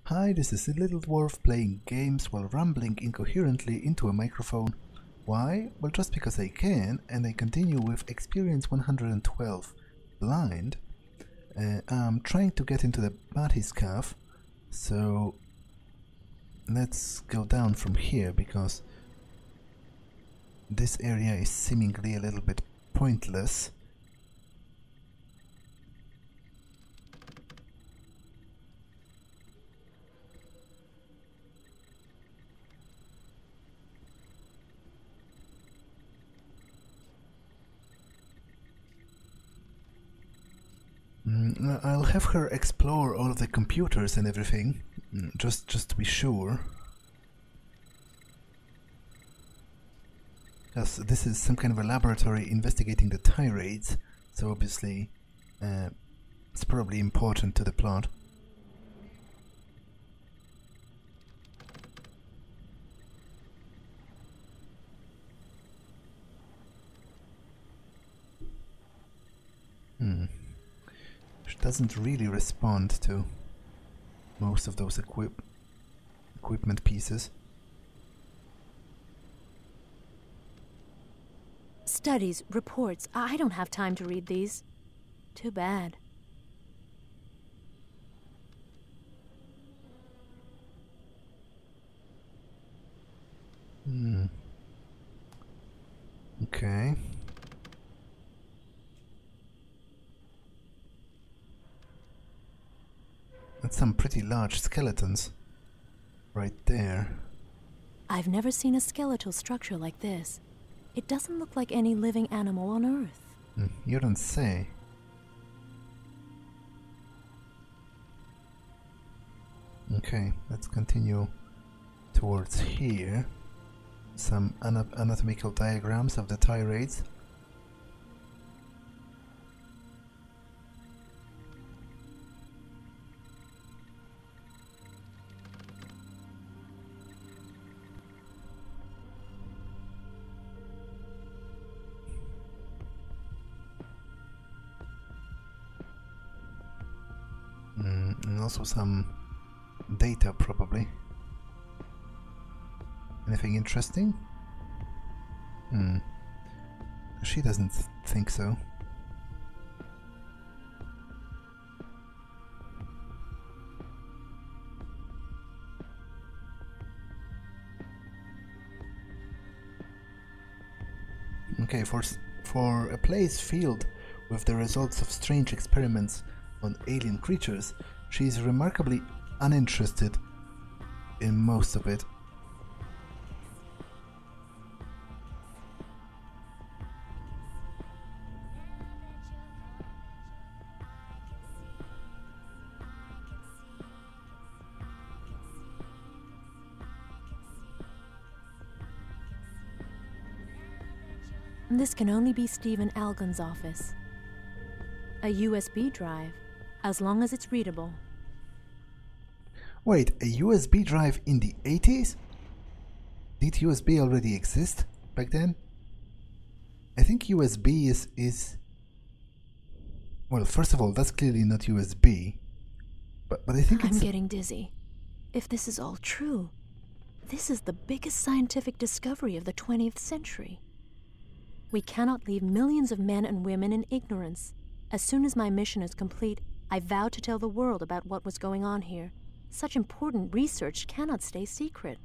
Hi, this is a little dwarf playing games while rambling incoherently into a microphone. Why? Well, just because I can, and I continue with experience 112. Blind. I'm trying to get into the Bathyscaphe, so let's go down from here because this area is seemingly a little bit pointless. I'll have her explore all of the computers and everything, just to be sure. Because this is some kind of a laboratory investigating the tirades, so obviously it's probably important to the plot. She doesn't really respond to most of those equipment pieces. Studies, reports. I don't have time to read these. Too bad. Okay. That's some pretty large skeletons right there. I've never seen a skeletal structure like this. It doesn't look like any living animal on Earth. You don't say. Okay, let's continue towards here. Some anatomical diagrams of the tirades. And also some data, probably. Anything interesting? She doesn't think so. Okay, for a place filled with the results of strange experiments on alien creatures, she is remarkably uninterested in most of it. This can only be Stephen Algon's office. A USB drive, as long as it's readable. Wait, a USB drive in the 80s? Did USB already exist back then? I think USB is... Well, first of all, that's clearly not USB. But I think it's... I'm getting dizzy. If this is all true, this is the biggest scientific discovery of the 20th century. We cannot leave millions of men and women in ignorance. As soon as my mission is complete, I vow to tell the world about what was going on here. Such important research cannot stay secret.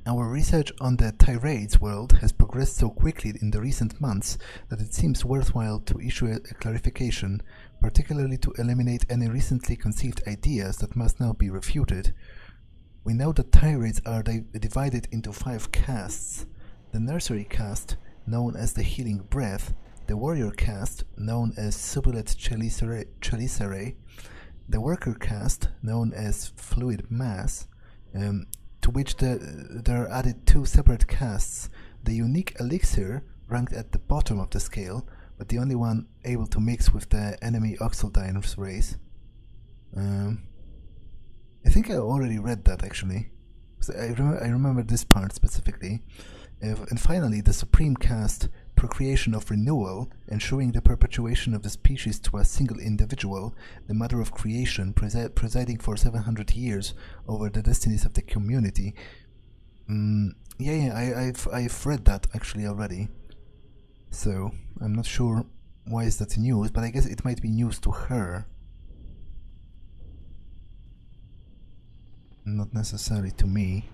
Our research on the tirades world has progressed so quickly in the recent months that it seems worthwhile to issue a clarification, particularly to eliminate any recently conceived ideas that must now be refuted. We know that tirades are divided into 5 castes: the nursery caste, known as the healing breath; the warrior caste, known as subulet chelicerae; the worker caste, known as fluid mass, to which there are added 2 separate castes: the unique elixir, ranked at the bottom of the scale, but the only one able to mix with the enemy Oxaldine's race. I think I already read that, actually. I remember this part specifically. And finally, the supreme caste, procreation of renewal, ensuring the perpetuation of the species to a single individual, the mother of creation, presiding for 700 years over the destinies of the community. I've read that actually already. So I'm not sure why is that news, but I guess it might be news to her. Not necessarily to me.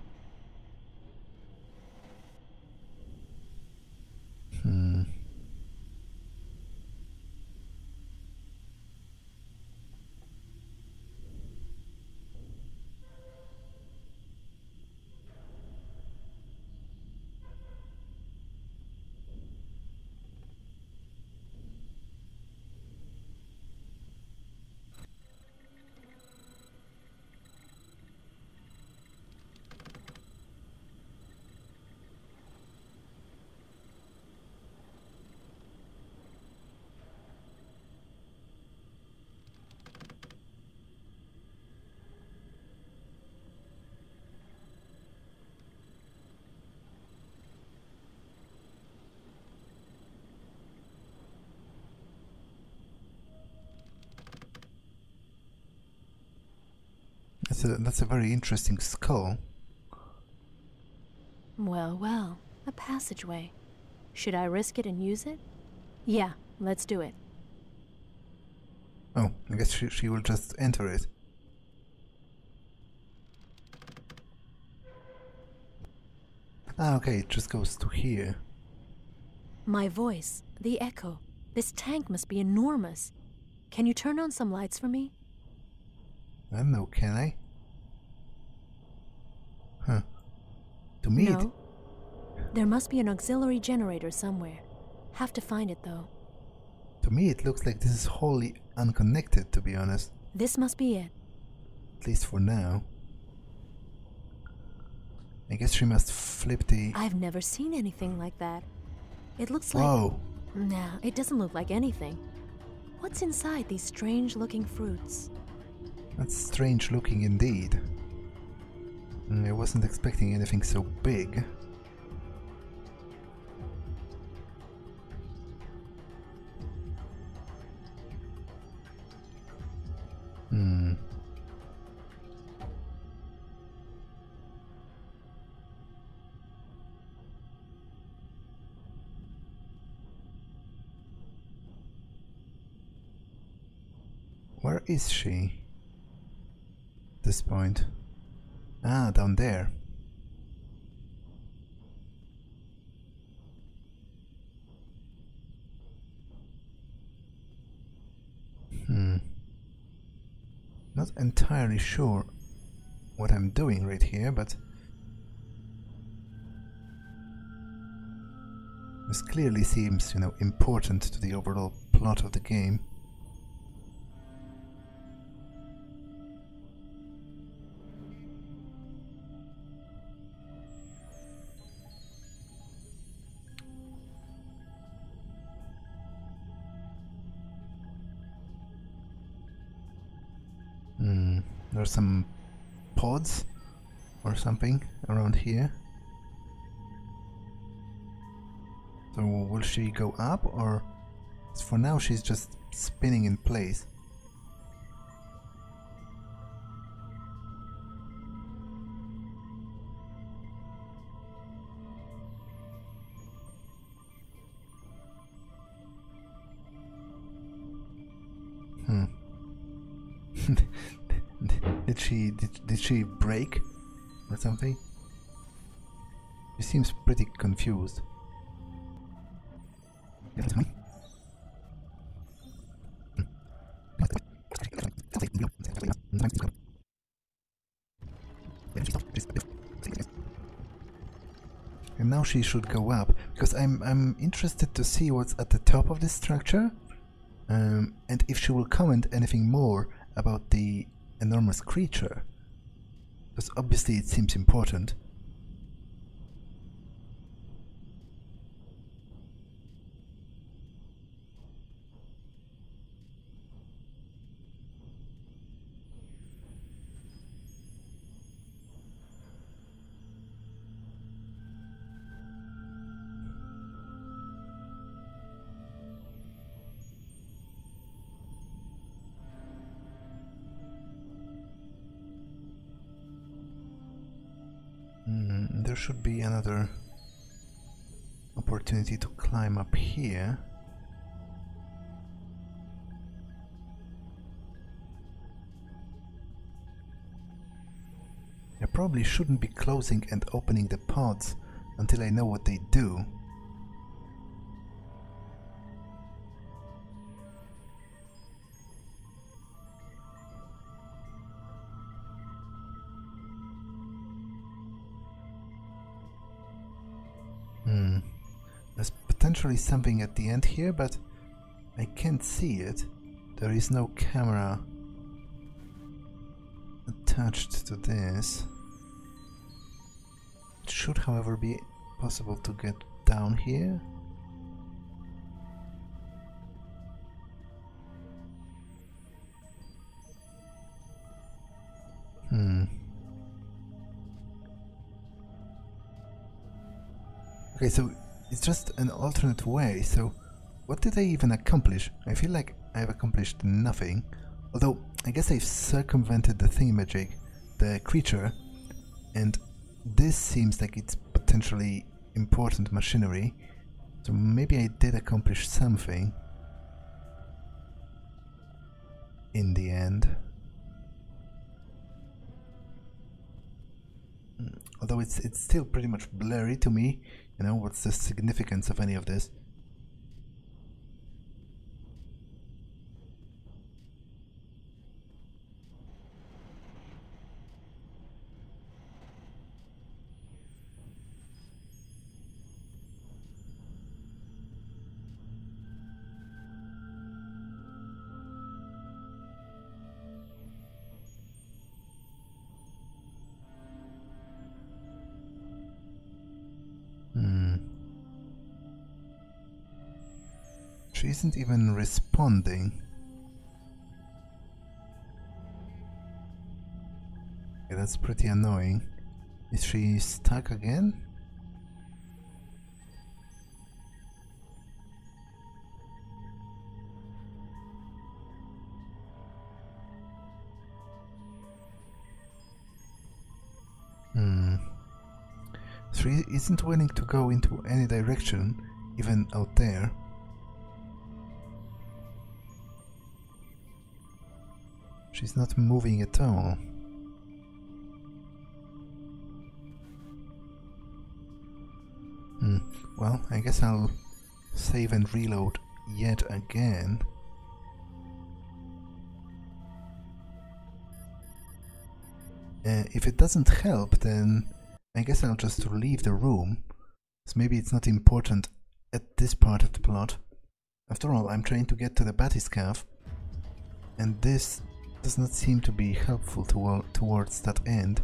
That's a very interesting skull. Well, well, a passageway. Should I risk it and use it? Yeah, let's do it. Oh, I guess she will just enter it. Ah, okay, it just goes to here. My voice, the echo. This tank must be enormous. Can you turn on some lights for me? I don't know, can I? Huh. To me No. There must be an auxiliary generator somewhere. Have to find it, though. To me it looks like this is wholly unconnected, to be honest. This must be it. At least for now. I guess she must flip the... I've never seen anything like that. It looks like... Whoa! Nah, it doesn't look like anything. What's inside these strange-looking fruits? That's strange looking indeed. I wasn't expecting anything so big. Where is she? At this point. Ah, down there. Not entirely sure what I'm doing right here, but this clearly seems, important to the overall plot of the game. There's some pods or something around here. So will she go up, or for now she's just spinning in place? Did she break or something? She seems pretty confused. And now she should go up, because I'm interested to see what's at the top of this structure, and if she will comment anything more about the enormous creature, because obviously it seems important. there should be another opportunity to climb up here. I probably shouldn't be closing and opening the pods until I know what they do. There's potentially something at the end here, but I can't see it. There is no camera attached to this. It should, however, be possible to get down here. Okay, so it's just an alternate way, so what did I even accomplish? I feel like I've accomplished nothing, although I guess I've circumvented the thingamajig, the creature, and this seems like it's potentially important machinery, so maybe I did accomplish something in the end. Although it's still pretty much blurry to me, you know, what's the significance of any of this? She isn't even responding. Yeah, that's pretty annoying. Is she stuck again? She isn't willing to go into any direction, even out there. She's not moving at all. Well, I guess I'll save and reload yet again. If it doesn't help, then I guess I'll just leave the room, so maybe it's not important at this part of the plot. After all, I'm trying to get to the bathyscaphe, and this does not seem to be helpful towards that end.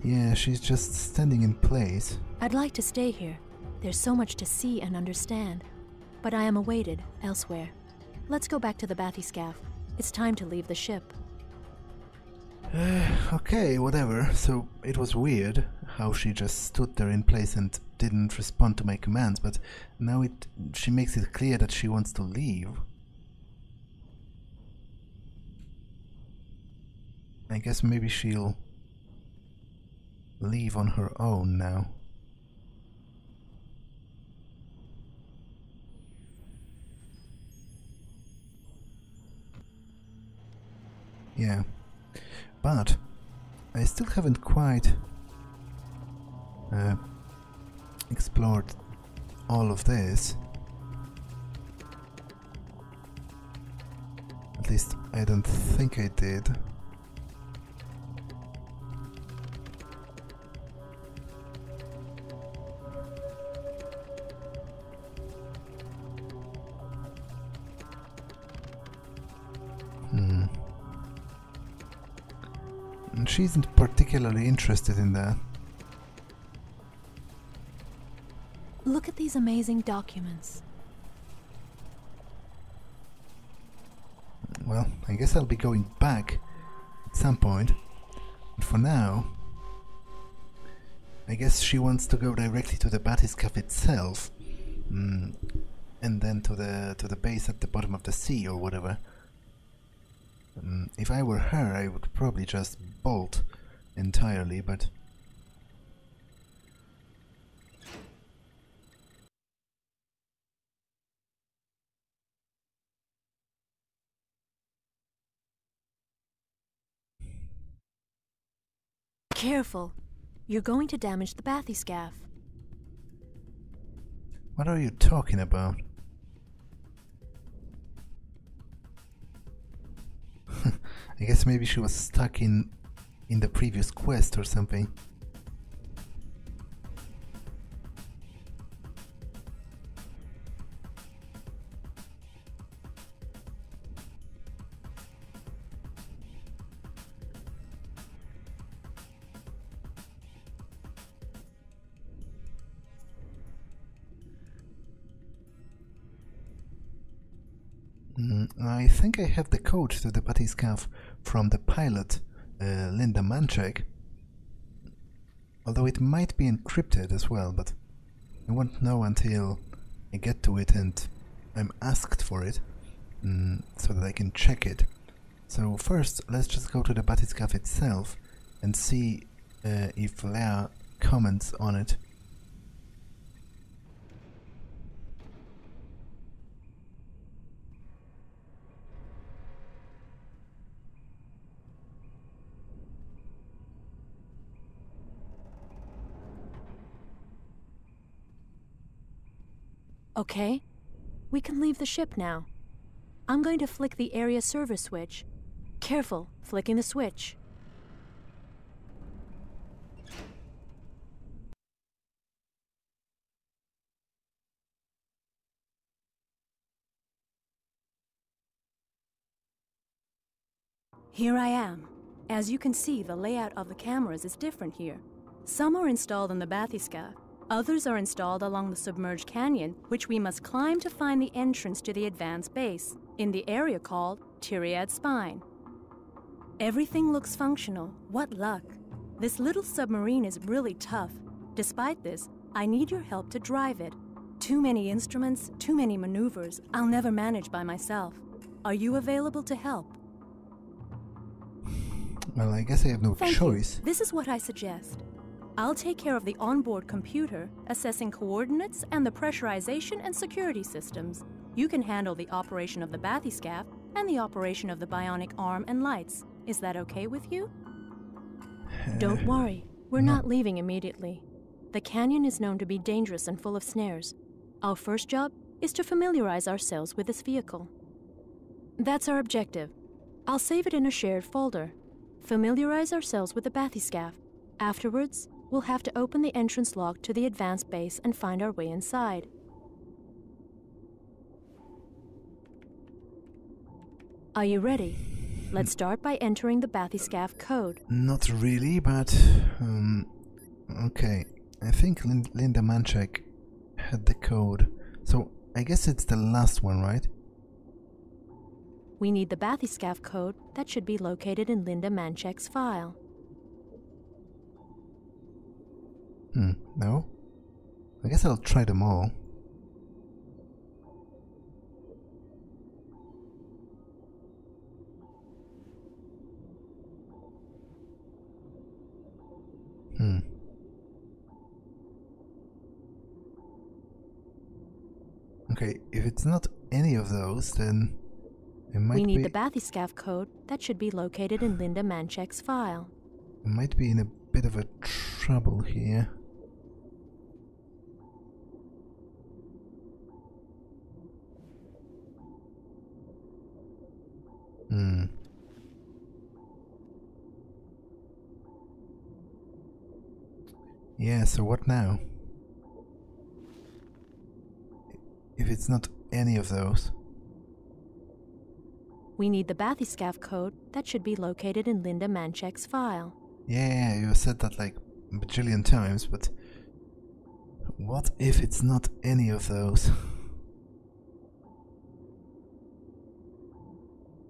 Yeah, she's just standing in place. I'd like to stay here. There's so much to see and understand. But I am awaited elsewhere. Let's go back to the bathyscaphe. It's time to leave the ship. Okay, whatever. So it was weird how she just stood there in place and didn't respond to my commands, but now she makes it clear that she wants to leave. I guess maybe she'll leave on her own now. Yeah, but I still haven't quite explored all of this. At least I don't think I did. And she isn't particularly interested in that. Look at these amazing documents. Well, I guess I'll be going back at some point. But for now, I guess she wants to go directly to the bathyscaphe itself. and then to the base at the bottom of the sea or whatever. If I were her, I would probably just bolt entirely, but Careful! You're going to damage the bathyscaphe. what are you talking about? I guess maybe she was stuck in the previous quest or something. I think I have the code to the bathyscaphe from the pilot, Linda Manchek. Although it might be encrypted as well, but I won't know until I get to it and I'm asked for it, so that I can check it. So first, let's just go to the bathyscaphe itself and see if Lea comments on it. Okay, we can leave the ship now. I'm going to flick the area service switch. Careful, flicking the switch. Here I am. As you can see, the layout of the cameras is different here. Some are installed in the bathyscaphe. Others are installed along the submerged canyon, which we must climb to find the entrance to the advanced base, in the area called Tyriad Spine. Everything looks functional. What luck. This little submarine is really tough. Despite this, I need your help to drive it. Too many instruments, too many maneuvers. I'll never manage by myself. Are you available to help? Well, I guess I have no choice. You. This is what I suggest. I'll take care of the onboard computer, assessing coordinates and the pressurization and security systems. You can handle the operation of the bathyscaphe and the operation of the bionic arm and lights. Is that okay with you? Don't worry, we're not leaving immediately. The canyon is known to be dangerous and full of snares. Our first job is to familiarize ourselves with this vehicle. That's our objective. I'll save it in a shared folder. Familiarize ourselves with the bathyscaphe. Afterwards, we'll have to open the entrance lock to the advanced base and find our way inside. Are you ready? Let's start by entering the bathyscaphe code. Not really, but okay. I think Linda Manchek had the code, so I guess it's the last one, right? We need the bathyscaphe code that should be located in Linda Manchek's file. No? I guess I'll try them all. Okay, if it's not any of those, then it might be... We need the bathyscaphe code that should be located in Linda Manchek's file. I might be in a bit of a trouble here. Yeah, so what now? If it's not any of those. We need the bathyscaphe code that should be located in Linda Manchek's file. Yeah, you said that like a bajillion times, but what if it's not any of those?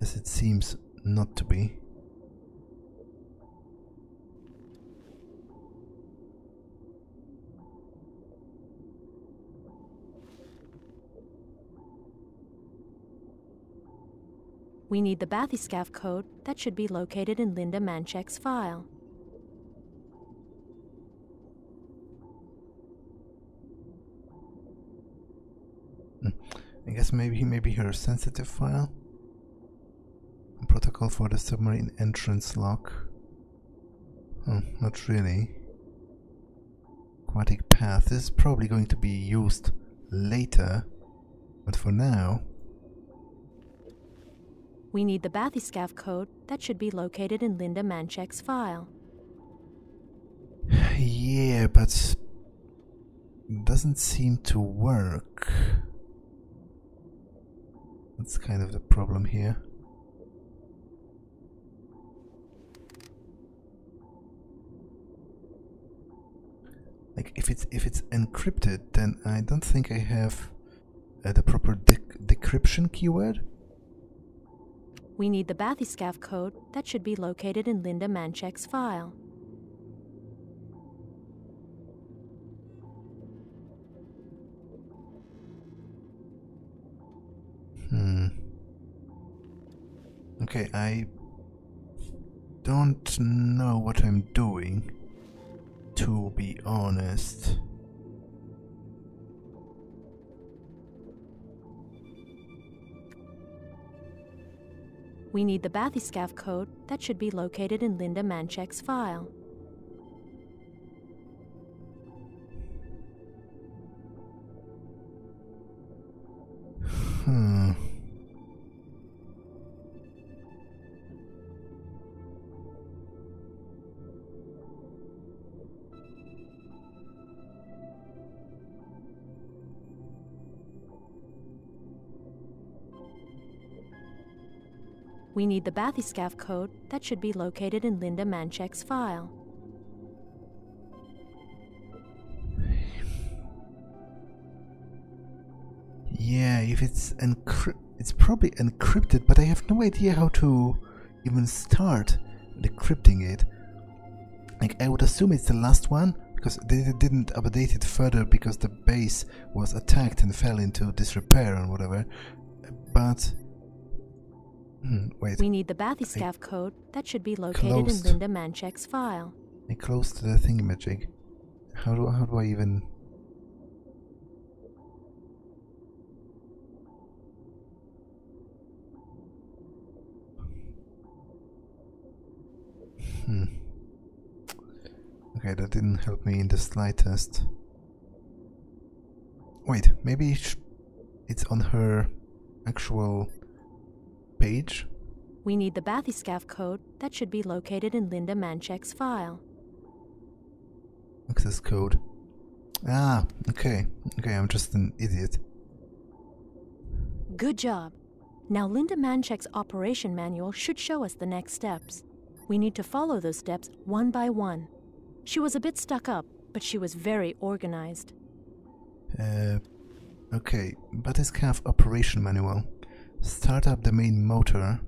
As it seems not to be. We need the bathyscaphe code that should be located in Linda Manchek's file. I guess maybe her sensitive file. Protocol for the submarine entrance lock. Oh, not really. Aquatic path. This is probably going to be used later, but for now. We need the bathyscaphe code that should be located in Linda Manchek's file. Yeah, but doesn't seem to work. That's kind of the problem here. Like if it's encrypted, then I don't think I have the proper decryption keyword. We need the bathyscaphe code that should be located in Linda Manchek's file. Okay, I don't know what I'm doing, to be honest. We need the bathyscaphe code that should be located in Linda Manchek's file. We need the bathyscaphe code that should be located in Linda Manchek's file. Yeah, if it's it's probably encrypted, but I have no idea how to even start decrypting it. Like, I would assume it's the last one, because they didn't update it further because the base was attacked and fell into disrepair or whatever. But wait. We need the bathyscaphe code that should be located in Linda Manchek's file. I closed the thingamajig. How do I even? Okay, that didn't help me in the slightest. Wait, maybe it's on her actual page? We need the bathyscaphe code that should be located in Linda Manchek's file. Access code. Ah, okay. Okay, I'm just an idiot. Good job. Now Linda Manchek's operation manual should show us the next steps. We need to follow those steps one by one. She was a bit stuck up, but she was very organized. Okay, bathyscaphe operation manual. Start up the main motor.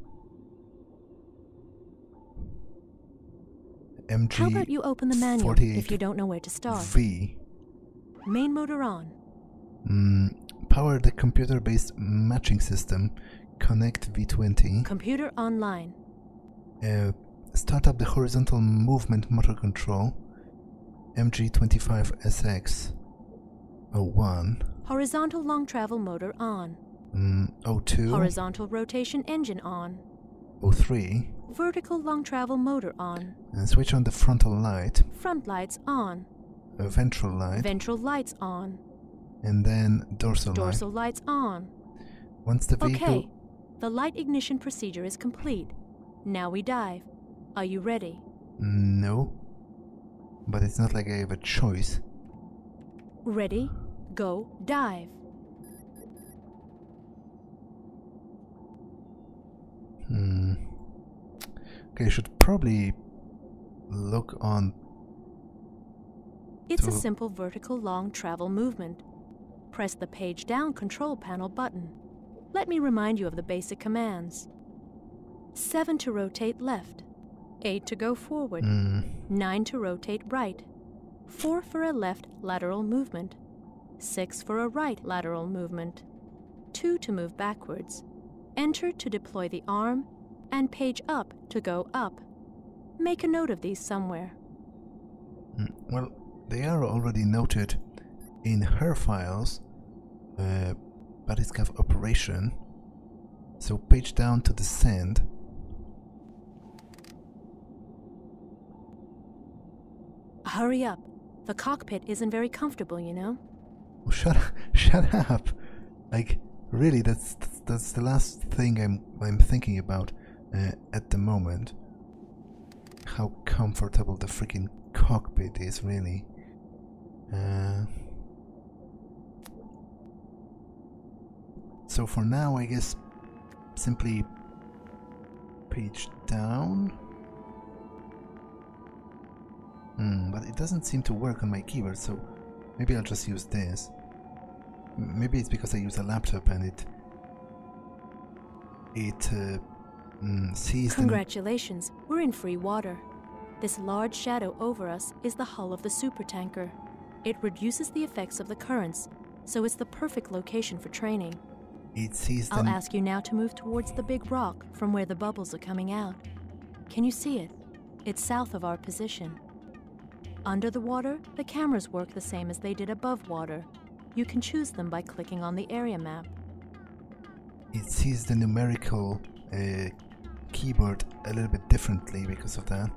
MG. How about you open the manual if you don't know where to start? V. Main motor on. Power the computer-based matching system. Connect V20. Computer online. Start up the horizontal movement motor control. MG25SX. 01. Horizontal long travel motor on. 02. Horizontal rotation engine on. 03. Vertical long travel motor on. And switch on the frontal light. Front lights on. Ventral light. Ventral lights on. And then dorsal light. Dorsal lights on. Once the vehicle... Okay, the light ignition procedure is complete. Now we dive. Are you ready? No. But it's not like I have a choice. Ready, go, dive. Okay, I should probably look on... It's a simple vertical long travel movement. Press the page down control panel button. Let me remind you of the basic commands. 7 to rotate left. 8 to go forward. 9 to rotate right. 4 for a left lateral movement. 6 for a right lateral movement. 2 to move backwards. Enter to deploy the arm, and page up to go up. Make a note of these somewhere. Well, they are already noted in her files, bathyscaphe operation. So page down to descend. Hurry up. The cockpit isn't very comfortable, you know. Oh, shut up! Like, really, that's the last thing I'm thinking about at the moment. How comfortable the freaking cockpit is, really. So for now, I guess simply page down. But it doesn't seem to work on my keyboard, so maybe I'll just use this. Maybe it's because I use a laptop and it sees. Congratulations, we're in free water. This large shadow over us is the hull of the supertanker. It reduces the effects of the currents, so it's the perfect location for training. It sees. I'll ask you now to move towards the big rock from where the bubbles are coming out. Can you see it? It's south of our position. Under the water, the cameras work the same as they did above water. You can choose them by clicking on the area map. It sees the numerical keyboard a little bit differently because of that.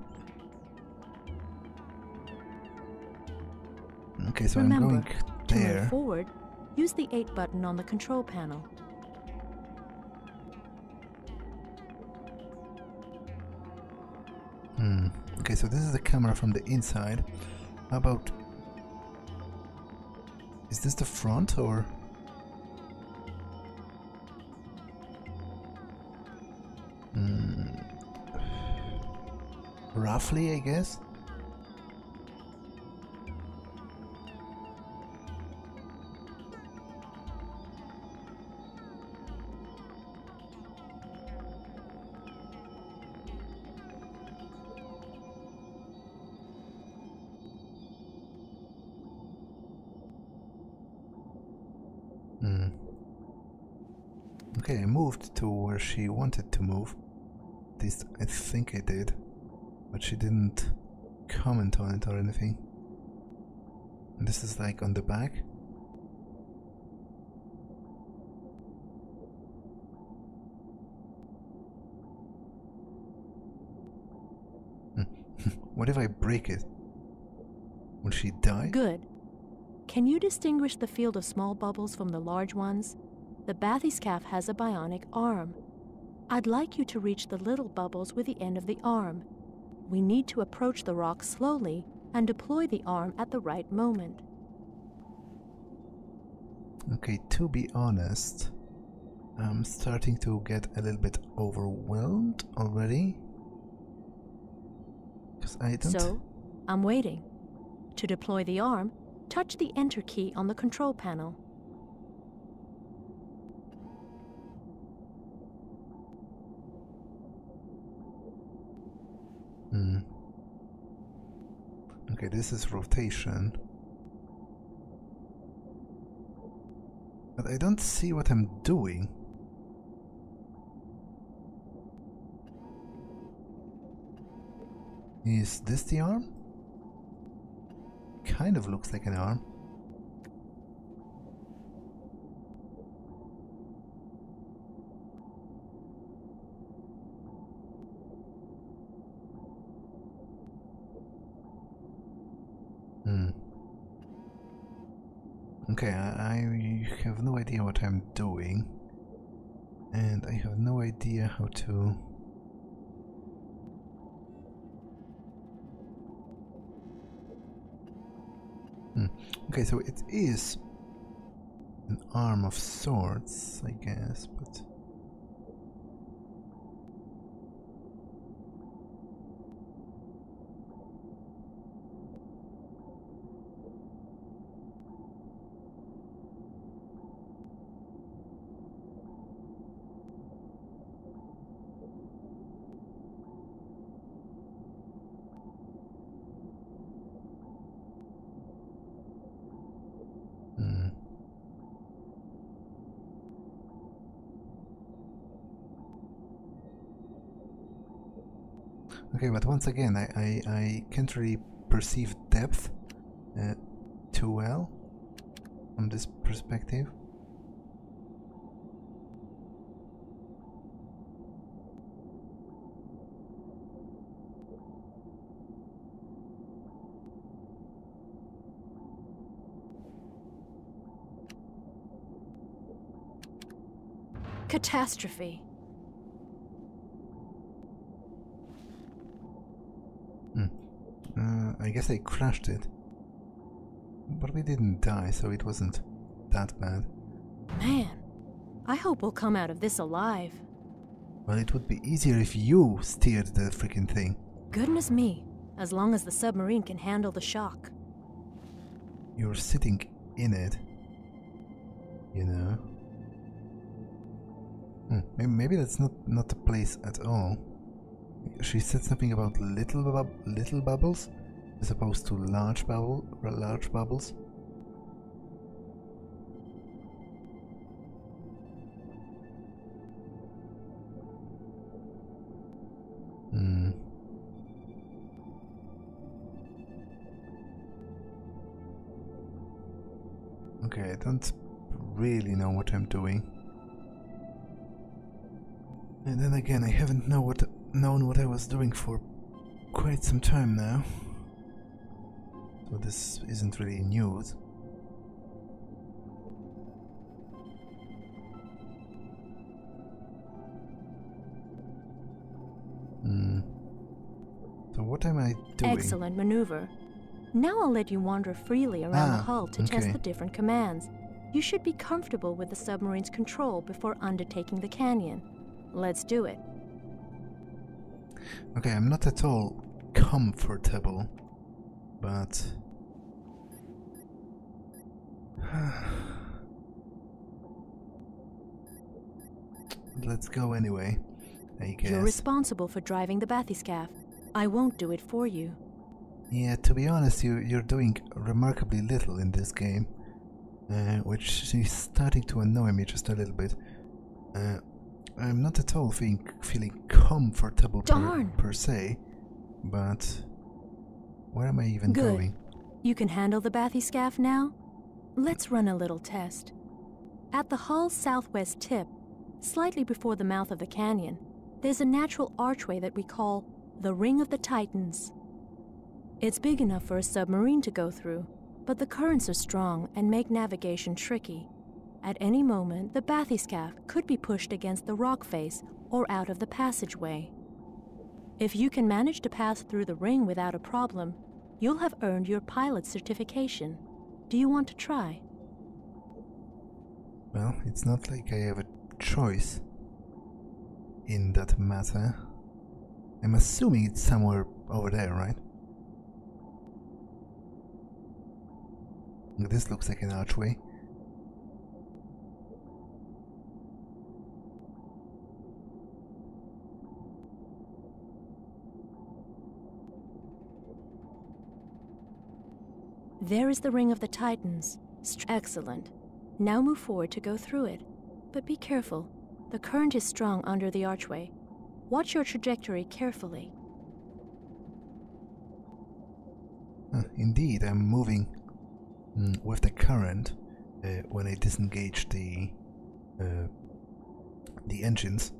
Okay, so Remember, I'm going to there. move forward, use the 8 button on the control panel. Okay, so this is the camera from the inside. How about... Is this the front or... Roughly, I guess? Okay, I moved to where she wanted to move. At least I think I did. But she didn't comment on it or anything. And this is like on the back. What if I break it? Will she die? Good. Can you distinguish the field of small bubbles from the large ones? The bathyscaphe has a bionic arm. I'd like you to reach the little bubbles with the end of the arm. We need to approach the rock slowly and deploy the arm at the right moment. Okay, to be honest, I'm starting to get a little bit overwhelmed already. Because I don't... So, I'm waiting. To deploy the arm, touch the Enter key on the control panel. Okay, this is rotation. But I don't see what I'm doing. Is this the arm? Kind of looks like an arm. Okay, I have no idea what I'm doing. And I have no idea how to... Okay, so it is an arm of sorts, I guess, but... Okay, but once again, I can't really perceive depth too well from this perspective. Catastrophe. I guess I crashed it. But we didn't die, so it wasn't that bad. Man, I hope we'll come out of this alive. Well, it would be easier if you steered the freaking thing. Goodness me, as long as the submarine can handle the shock. You're sitting in it, you know. Maybe that's not the place at all. She said something about little bubbles as opposed to large bubbles. Okay, I don't really know what I'm doing. And then again, I haven't known what I was doing for quite some time now. So this isn't really news. So what am I doing? Excellent maneuver. Now I'll let you wander freely around the hull to test the different commands. You should be comfortable with the submarine's control before undertaking the canyon. Let's do it. Okay, I'm not at all comfortable, but let's go anyway, I guess. You're responsible for driving the bathyscaphe. I won't do it for you. Yeah, to be honest, you're doing remarkably little in this game, which is starting to annoy me just a little bit. I'm not at all feeling comfortable per se, but where am I even going? You can handle the bathyscaphe now? Let's run a little test. At the hull's southwest tip, slightly before the mouth of the canyon, there's a natural archway that we call the Ring of the Titans. It's big enough for a submarine to go through, but the currents are strong and make navigation tricky. At any moment, the bathyscaphe could be pushed against the rock face or out of the passageway. If you can manage to pass through the ring without a problem, you'll have earned your pilot certification. Do you want to try? Well, it's not like I have a choice in that matter. I'm assuming it's somewhere over there, right? This looks like an archway. There is the Ring of the Titans. Excellent. Now move forward to go through it. But be careful. The current is strong under the archway. Watch your trajectory carefully. Indeed, I'm moving with the current when I disengage the engines.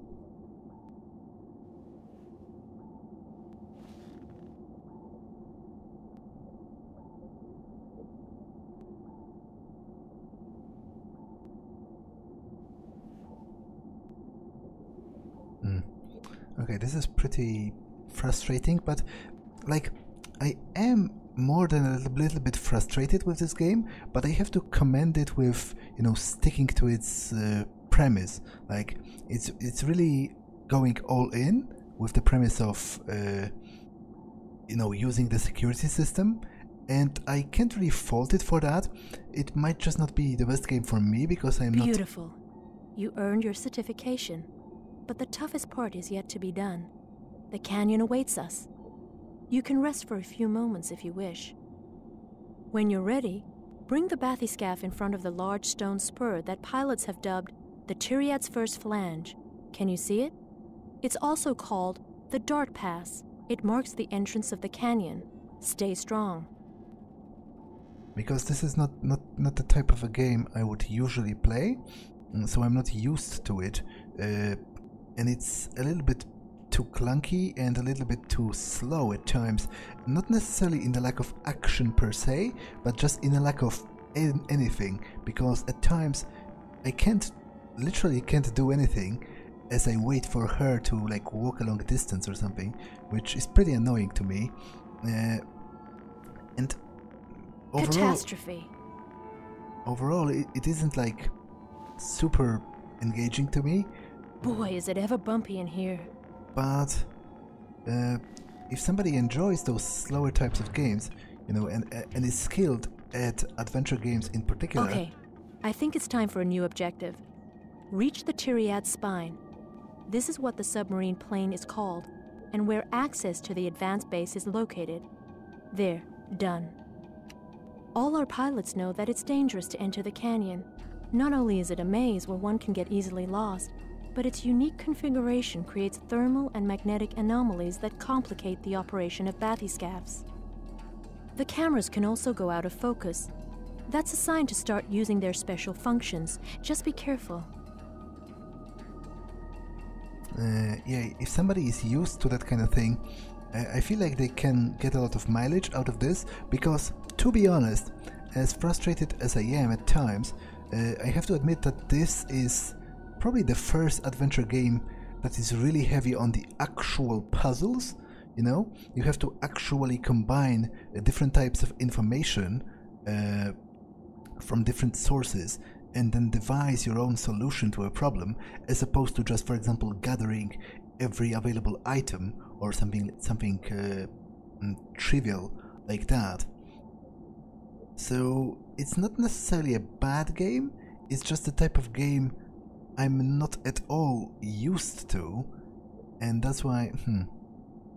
Okay, this is pretty frustrating, but like I am more than a little bit frustrated with this game, but I have to commend it with, you know, sticking to its premise. Like it's really going all in with the premise of you know, using the security system, and I can't really fault it for that. It might just not be the best game for me because I'm not... Beautiful. You earned your certification. But the toughest part is yet to be done. The canyon awaits us. You can rest for a few moments if you wish. When you're ready, bring the bathyscaphe in front of the large stone spur that pilots have dubbed the Tyriad's First Flange. Can you see it? It's also called the Dart Pass, It marks the entrance of the canyon. Stay strong. Because this is not the type of a game I would usually play, so I'm not used to it, and it's a little bit too clunky and a little bit too slow at times. Not necessarily in the lack of action per se, but just in a lack of anything, because at times I literally can't do anything as I wait for her to like walk a long distance or something, which is pretty annoying to me. And catastrophe. Overall, it isn't like super engaging to me. Boy, is it ever bumpy in here. But if somebody enjoys those slower types of games, you know, and is skilled at adventure games in particular. Okay, I think it's time for a new objective. Reach the Tyriad spine. This is what the submarine plane is called, and where access to the advanced base is located. There, done. All our pilots know that it's dangerous to enter the canyon. Not only is it a maze where one can get easily lost, but its unique configuration creates thermal and magnetic anomalies that complicate the operation of bathyscaphs. The cameras can also go out of focus. That's a sign to start using their special functions. Just be careful. Yeah, if somebody is used to that kind of thing, I feel like they can get a lot of mileage out of this, because, to be honest, as frustrated as I am at times, I have to admit that this is probably the first adventure game that is really heavy on the actual puzzles. You know, you have to actually combine different types of information from different sources and then devise your own solution to a problem, as opposed to just, for example, gathering every available item or something trivial like that. So it's not necessarily a bad game, it's just the type of game I'm not at all used to, and that's why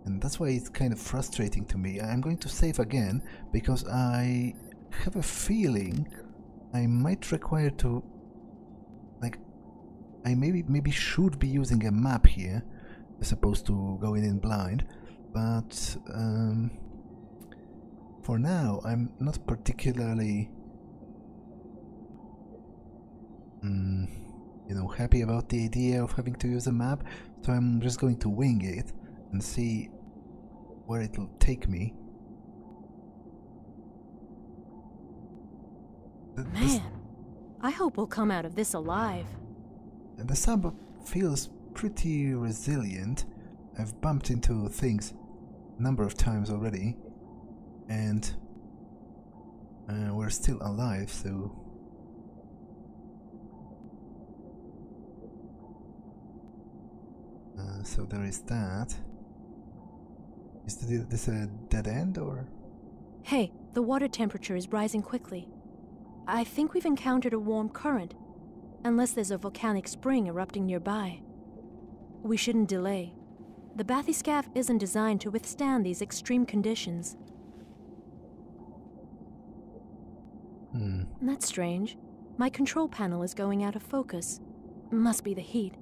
it's kind of frustrating to me. I'm going to save again, because I have a feeling I might require to, like, I maybe should be using a map here as opposed to going in blind, but for now I'm not particularly you know, happy about the idea of having to use a map, so I'm just going to wing it and see where it'll take me. Man, I hope we'll come out of this alive. The sub feels pretty resilient. I've bumped into things a number of times already, and we're still alive, so so there is that. Is this a dead end, or? Hey, the water temperature is rising quickly. I think we've encountered a warm current, unless there's a volcanic spring erupting nearby. We shouldn't delay. The bathyscaph isn't designed to withstand these extreme conditions. That's strange. My control panel is going out of focus. Must be the heat.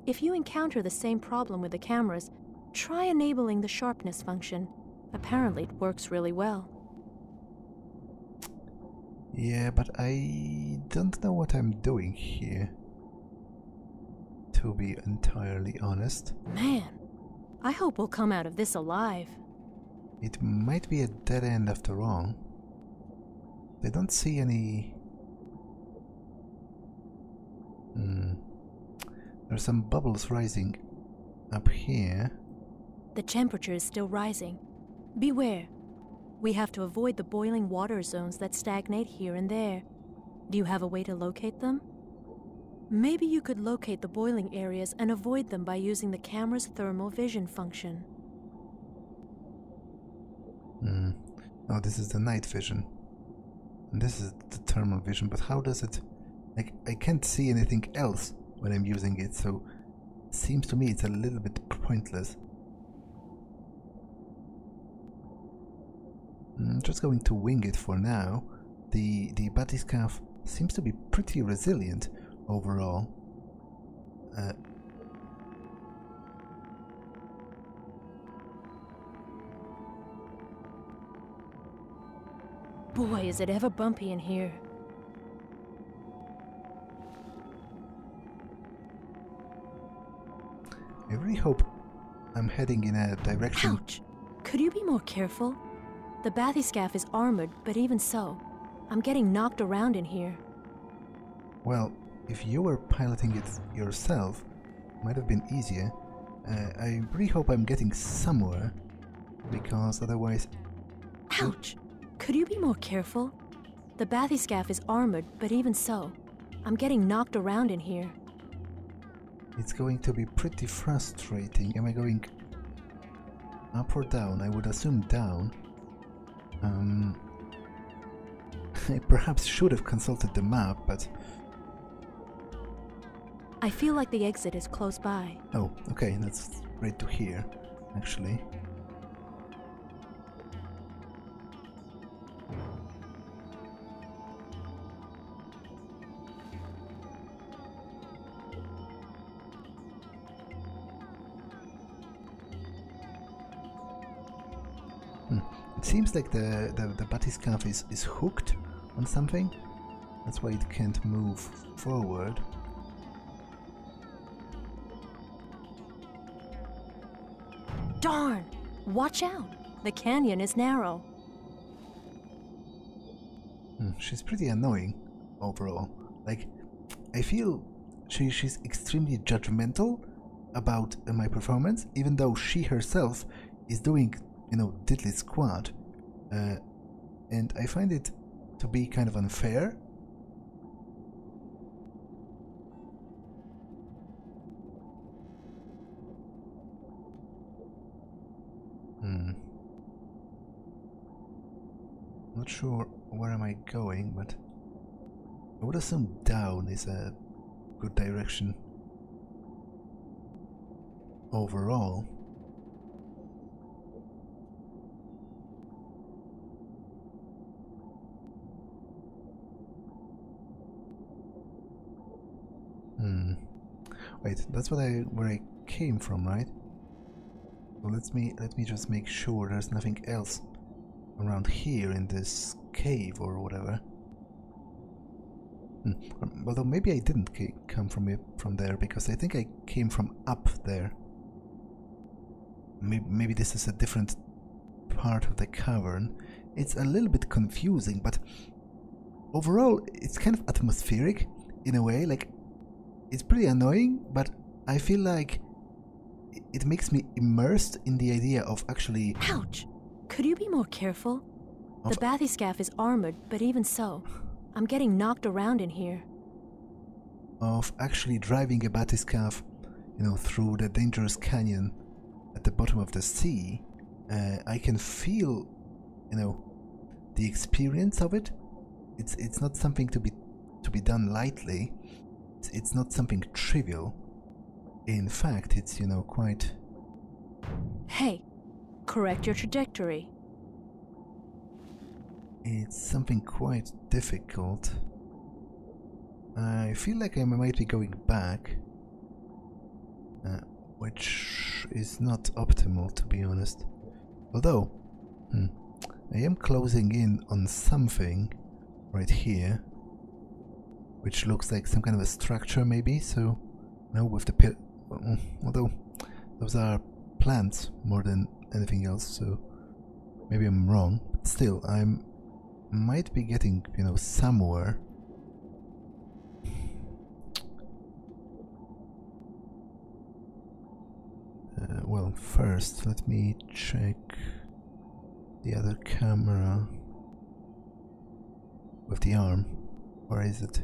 If you encounter the same problem with the cameras, try enabling the sharpness function. Apparently it works really well. Yeah, but I don't know what I'm doing here, to be entirely honest. Man, I hope we'll come out of this alive. It might be a dead end after all. I don't see any... There's some bubbles rising up here. The temperature is still rising. Beware. We have to avoid the boiling water zones that stagnate here and there. Do you have a way to locate them? Maybe you could locate the boiling areas and avoid them by using the camera's thermal vision function. Oh, this is the night vision. And this is the thermal vision, but how does it... Like, I can't see anything else when I'm using it, so it seems to me it's a little bit pointless. I'm just going to wing it for now. The bathyscaph seems to be pretty resilient overall. Boy, is it ever bumpy in here. I really hope I'm heading in a direction... Ouch! Could you be more careful? The bathyscaphe is armored, but even so, I'm getting knocked around in here. Well, if you were piloting it yourself, it might have been easier. I really hope I'm getting somewhere, because otherwise... Ouch! Could you be more careful? The bathyscaphe is armored, but even so, I'm getting knocked around in here. It's going to be pretty frustrating. Am I going up or down? I would assume down. I perhaps should have consulted the map, but... I feel like the exit is close by. Oh, okay, that's great to hear, actually. It seems like the bathyscaphe is hooked on something. That's why it can't move forward. Darn! Watch out! The canyon is narrow. She's pretty annoying, overall. Like, I feel she's extremely judgmental about my performance, even though she herself is doing, you know, diddly squat. And I find it to be kind of unfair. Not sure where am I going, but I would assume down is a good direction overall. Wait, that's where I came from, right? So let me just make sure there's nothing else around here in this cave or whatever. Although maybe I didn't come from there, because I think I came from up there. Maybe this is a different part of the cavern. It's a little bit confusing, but overall it's kind of atmospheric in a way. Like, it's pretty annoying, but I feel like it makes me immersed in the idea of actually... Ouch! Could you be more careful? The bathyscaphe is armored, but even so, I'm getting knocked around in here. Of actually driving a bathyscaphe, you know, through the dangerous canyon at the bottom of the sea. I can feel, you know, the experience of it. It's not something to be done lightly. It's not something trivial. In fact, it's, you know, quite... Hey, correct your trajectory. It's something quite difficult. I feel like I might be going back, which is not optimal, to be honest. Although, I am closing in on something right here, which looks like some kind of a structure, maybe. So, no, with the although those are plants more than anything else, so maybe I'm wrong. But still, might be getting, you know, somewhere. Well, first let me check the other camera with the arm. Where is it?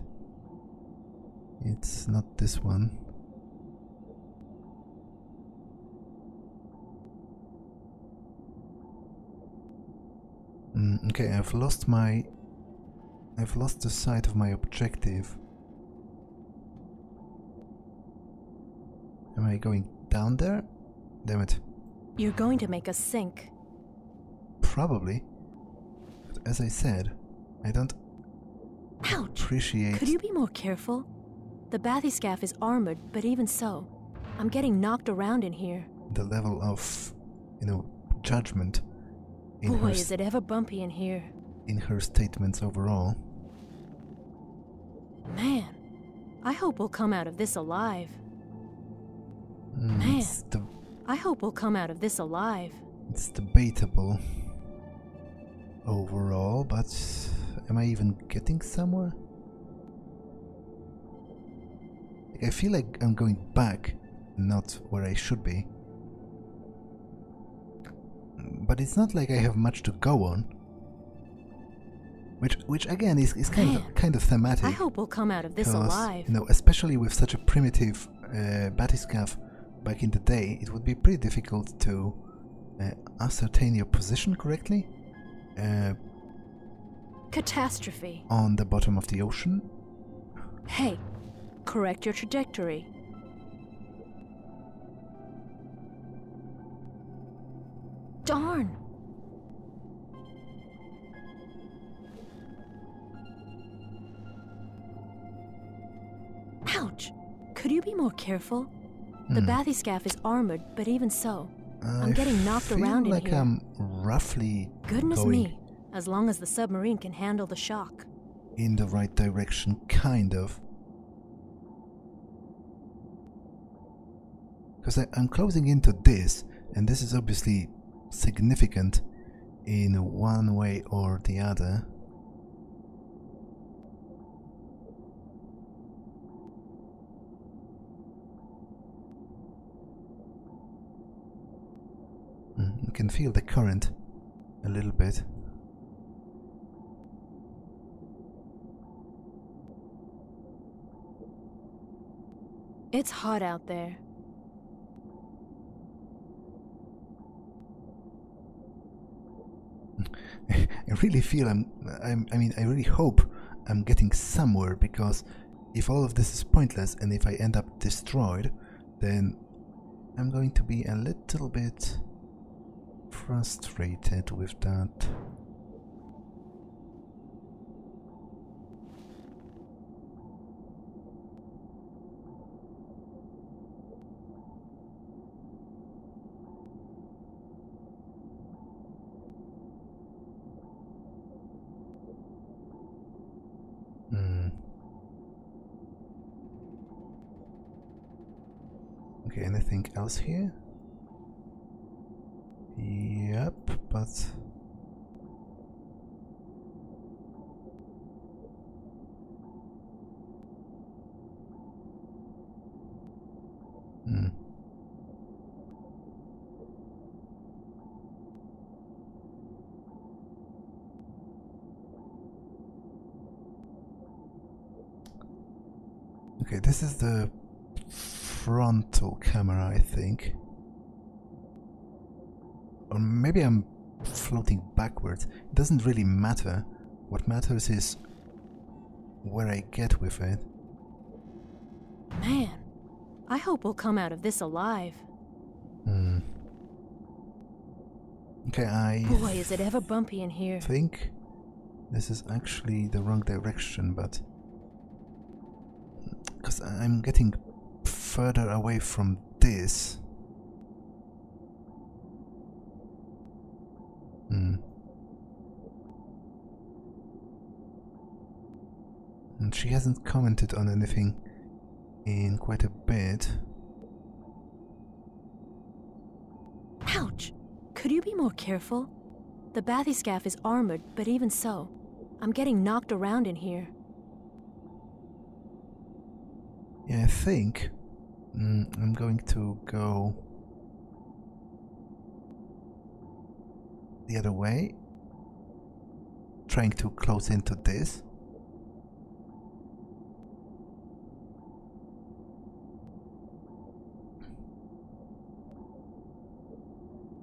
It's not this one. Okay, I've lost the sight of my objective. Am I going down there? Damn it. You're going to make us sink. Probably. But as I said, I don't Ouch! appreciate... Could you be more careful? The bathyscaphe is armored, but even so, I'm getting knocked around in here. the level of, you know, judgment in Boy, her... is it ever bumpy in here. in her statements overall. Man, I hope we'll come out of this alive. Man, I hope we'll come out of this alive. It's debatable overall, but am I even getting somewhere? I feel like I'm going back, not where I should be. But it's not like I have much to go on. Which again is kind of thematic. I hope we'll come out of this alive. You know, especially with such a primitive bathyscaphe back in the day, it would be pretty difficult to ascertain your position correctly. Catastrophe. On the bottom of the ocean. Hey, correct your trajectory. Darn! Ouch! Could you be more careful? The bathyscaphe is armored, but even so, I'm getting knocked around in here. I feel like I'm roughly Goodness going me, as long as the submarine can handle the shock. in the right direction, kind of. Because I'm closing into this, and this is obviously significant in one way or the other. You can feel the current a little bit. It's hot out there. I really feel I mean, I really hope I'm getting somewhere, because if all of this is pointless and if I end up destroyed, then I'm going to be a little bit frustrated with that. Okay, anything else here? Yep, but okay, this is the frontal camera, I think. Or maybe I'm floating backwards. It doesn't really matter. What matters is where I get with it. Man, I hope we'll come out of this alive. Okay, Boy, is it ever bumpy in here. I think this is actually the wrong direction, but because I'm getting further away from this. And she hasn't commented on anything in quite a bit. Ouch! Could you be more careful? The bathyscaphe is armored, but even so, I'm getting knocked around in here. Yeah, I think I'm going to go the other way, trying to close into this.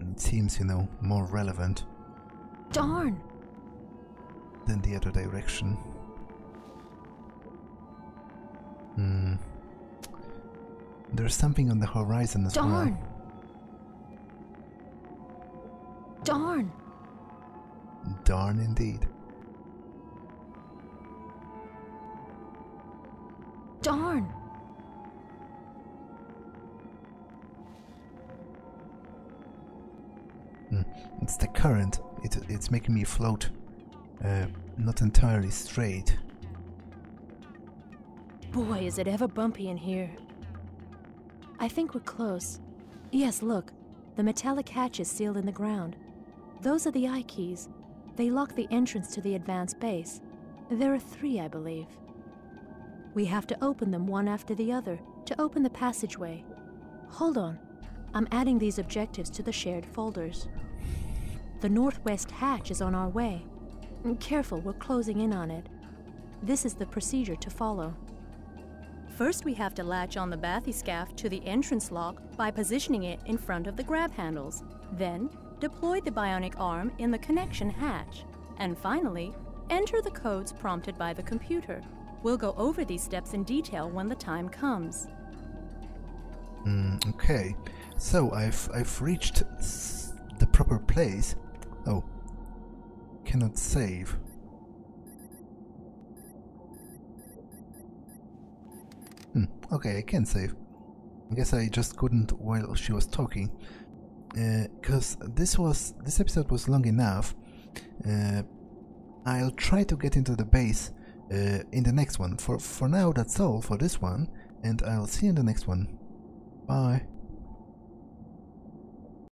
It seems, you know, more relevant. Darn! Than the other direction. There's something on the horizon as Darn! well. Darn! Darn indeed. Darn! It's the current. It's making me float not entirely straight. Boy, is it ever bumpy in here. I think we're close. Yes, look. The metallic hatches sealed in the ground. Those are the eye keys. They lock the entrance to the advanced base. There are 3, I believe. We have to open them one after the other to open the passageway. Hold on. I'm adding these objectives to the shared folders. The northwest hatch is on our way. Careful, we're closing in on it. This is the procedure to follow. First, we have to latch on the bathyscaphe to the entrance lock by positioning it in front of the grab handles. Then, deploy the bionic arm in the connection hatch. And finally, enter the codes prompted by the computer. We'll go over these steps in detail when the time comes. Okay, so I've reached the proper place. Oh, cannot save. Okay, I can save. I guess I just couldn't while she was talking, because this episode was long enough. I'll try to get into the base in the next one. For now, that's all for this one, and I'll see you in the next one. Bye.